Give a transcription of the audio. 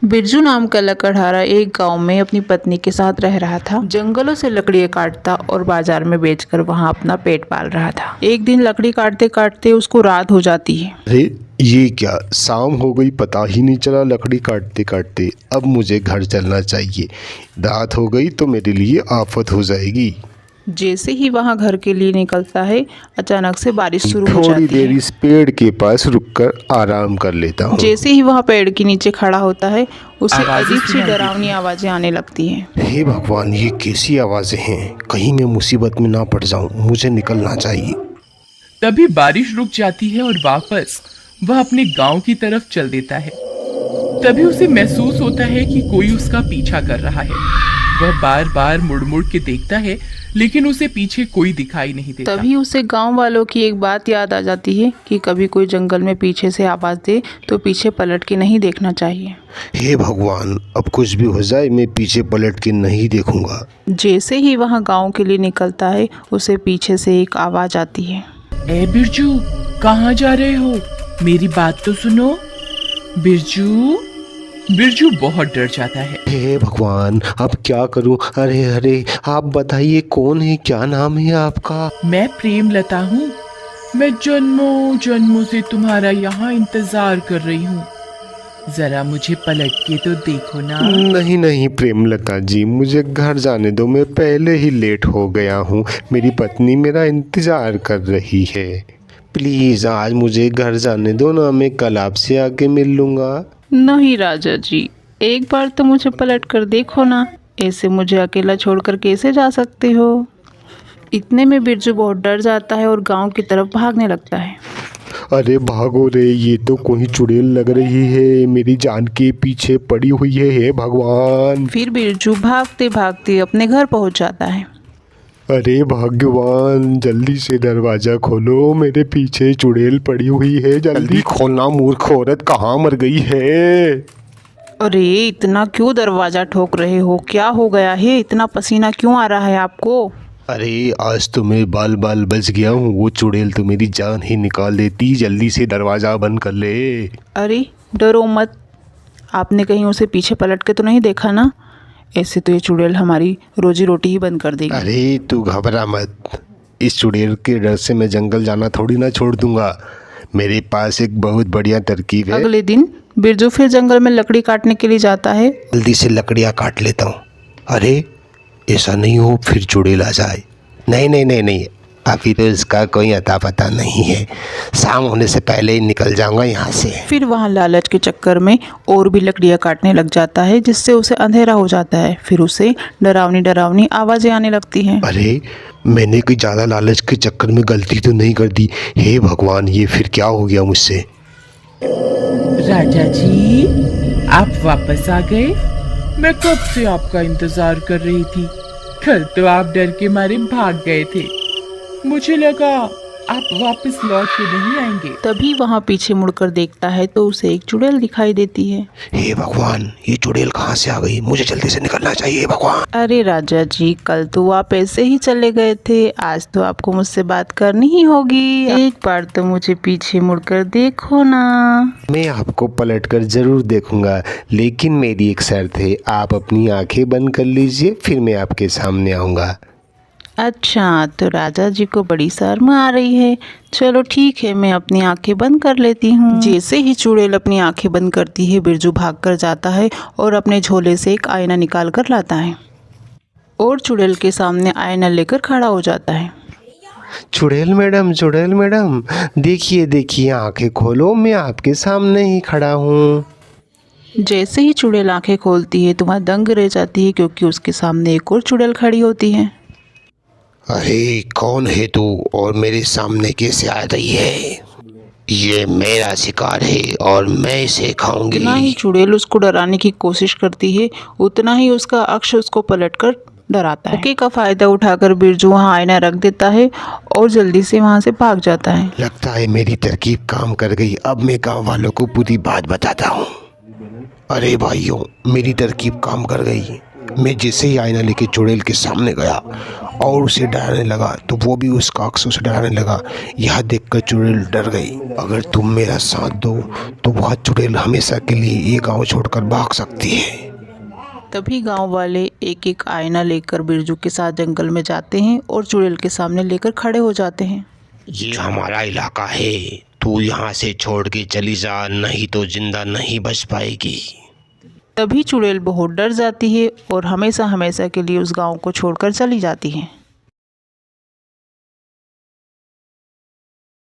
बिरजू नाम का लकड़हारा एक गांव में अपनी पत्नी के साथ रह रहा था। जंगलों से लकड़ियां काटता और बाजार में बेचकर वहां अपना पेट पाल रहा था। एक दिन लकड़ी काटते काटते उसको रात हो जाती है। अरे ये क्या, शाम हो गई, पता ही नहीं चला लकड़ी काटते काटते। अब मुझे घर चलना चाहिए, रात हो गई तो मेरे लिए आफत हो जाएगी। जैसे ही वहां घर के लिए निकलता है, अचानक से बारिश शुरू हो थोड़ी जाती देर है। इस पेड़ के पास रुककर आराम कर लेता हूँ। जैसे ही वह पेड़ के नीचे खड़ा होता है, उसे आवाज़ें अजीब सी सुनाई डरावनी आवाजें आने लगती हैं। हे भगवान, ये कैसी आवाज़ें हैं? कहीं मैं मुसीबत में ना पड़ जाऊं, मुझे निकलना चाहिए। तभी बारिश रुक जाती है और वापस वह अपने गांव की तरफ चल देता है। तभी उसे महसूस होता है कि कोई उसका पीछा कर रहा है। वह बार बार मुड़ मुड़ के देखता है, लेकिन उसे पीछे कोई दिखाई नहीं देता। तभी उसे गांव वालों की एक बात याद आ जाती है कि कभी कोई जंगल में पीछे से आवाज दे तो पीछे पलट के नहीं देखना चाहिए। हे भगवान, अब कुछ भी हो जाए मैं पीछे पलट के नहीं देखूंगा। जैसे ही वह गांव के लिए निकलता है, उसे पीछे से एक आवाज आती है। ए बिरजू, कहाँ जा रहे हो? मेरी बात तो सुनो। बिरजू बिरजू बहुत डर जाता है। हे भगवान, अब क्या करूं? अरे अरे, आप बताइए कौन है, क्या नाम है आपका? मैं प्रेमलता हूँ। मैं जन्मों जन्मों से तुम्हारा यहाँ इंतजार कर रही हूँ। जरा मुझे पलट के तो देखो ना। नहीं नहीं प्रेमलता जी, मुझे घर जाने दो, मैं पहले ही लेट हो गया हूँ। मेरी पत्नी मेरा इंतजार कर रही है। प्लीज़ आज मुझे घर जाने दो ना, मैं कल आपसे आके मिल लूँगा। नहीं राजा जी, एक बार तो मुझे पलट कर देखो ना, ऐसे मुझे अकेला छोड़कर कैसे जा सकते हो? इतने में बिरजू बहुत डर जाता है और गांव की तरफ भागने लगता है। अरे भागो रे, ये तो कोई चुड़ैल लग रही है, मेरी जान के पीछे पड़ी हुई है। हे भगवान! फिर बिरजू भागते भागते अपने घर पहुंच जाता है। अरे भगवान, जल्दी से दरवाजा खोलो, मेरे पीछे चुड़ैल पड़ी हुई है, जल्दी खोलना। मूर्ख औरत कहाँ मर गई है? अरे इतना क्यों दरवाजा ठोक रहे हो? क्या हो गया है? इतना पसीना क्यों आ रहा है आपको? अरे आज तो मैं बाल बाल बच गया हूँ, वो चुड़ैल तो मेरी जान ही निकाल देती। जल्दी से दरवाजा बंद कर ले। अरे डरो मत, आपने कहीं उसे पीछे पलट के तो नहीं देखा ना? ऐसे तो ये चुड़ैल हमारी रोजी रोटी ही बंद कर देगी। अरे तू घबरा मत, इस चुड़ैल के डर से मैं जंगल जाना थोड़ी ना छोड़ दूंगा। मेरे पास एक बहुत बढ़िया तरकीब है। अगले दिन बिरजू फिर जंगल में लकड़ी काटने के लिए जाता है। जल्दी से लकड़ियाँ काट लेता हूँ। अरे ऐसा नहीं हो फिर चुड़ैल आ जाए। नहीं नहीं नहीं नहीं, अभी तो इसका कोई अता पता नहीं है, शाम होने से पहले ही निकल जाऊंगा यहाँ से। फिर वहाँ लालच के चक्कर में और भी लकड़ियाँ काटने लग जाता है, जिससे उसे अंधेरा हो जाता है। फिर उसे डरावनी डरावनी आवाज़ें आने लगती हैं। अरे मैंने कोई ज़्यादा लालच के चक्कर में गलती तो नहीं कर दी? हे भगवान, ये फिर क्या हो गया मुझसे? राजा जी, आप वापस आ गए। मैं कब से आपका इंतजार कर रही थी। कल तो आप डर के मारे भाग गए थे। मुझे लगा आप वापस लौट के नहीं आएंगे। तभी वहाँ पीछे मुड़कर देखता है तो उसे एक चुड़ैल दिखाई देती है। हे भगवान, ये चुड़ैल कहाँ से आ गई? मुझे जल्दी से निकलना चाहिए भगवान। अरे राजा जी, कल तो आप ऐसे ही चले गए थे, आज तो आपको मुझसे बात करनी ही होगी। एक बार तो मुझे पीछे मुड़कर देखो ना। मैं आपको पलटकर जरूर देखूंगा, लेकिन मेरी एक शर्त है। आप अपनी आंखें बंद कर लीजिए, फिर मैं आपके सामने आऊँगा। अच्छा, तो राजा जी को बड़ी शर्म आ रही है। चलो ठीक है, मैं अपनी आंखें बंद कर लेती हूँ। जैसे ही चुड़ैल अपनी आंखें बंद करती है, बिरजू भाग कर जाता है और अपने झोले से एक आईना निकाल कर लाता है और चुड़ैल के सामने आईना लेकर खड़ा हो जाता है। चुड़ैल मैडम, देखिए देखिए, आंखें खोलो, मैं आपके सामने ही खड़ा हूँ। जैसे ही चुड़ैल आंखें खोलती है तो वह दंग रह जाती है, क्योंकि उसके सामने एक और चुड़ैल खड़ी होती है। अरे कौन है तू और मेरे सामने कैसे आ रही है? ये मेरा शिकार है और मैं इसे खाऊंगी। जितना ही चुड़ैल उसको डराने की कोशिश करती है, उतना ही उसका अक्ष उसको पलटकर डराता है। मौके का फायदा उठाकर बिरजू वहाँ आईना रख देता है और जल्दी से वहाँ से भाग जाता है। लगता है मेरी तरकीब काम कर गई। अब मैं गांव वालों को पूरी बात बताता हूँ। अरे भाइयों, मेरी तरकीब काम कर गई। मैं जैसे ही आईना लेके चुड़ैल के सामने गया और उसे डराने लगा तो वो भी उस काक से उसे डराने लगा। यह देखकर चुड़ैल डर गई। अगर तुम मेरा साथ दो तो वह चुड़ैल हमेशा के लिए ये गांव छोड़कर भाग सकती है। तभी गांव वाले एक एक आईना लेकर बिरजू के साथ जंगल में जाते हैं और चुड़ैल के सामने लेकर खड़े हो जाते हैं। ये हमारा इलाका है, तू यहाँ से छोड़ के चली जा, नहीं तो जिंदा नहीं बच पाएगी। तभी चुड़ैल बहुत डर जाती है और हमेशा हमेशा के लिए उस गांव को छोड़कर चली जाती है।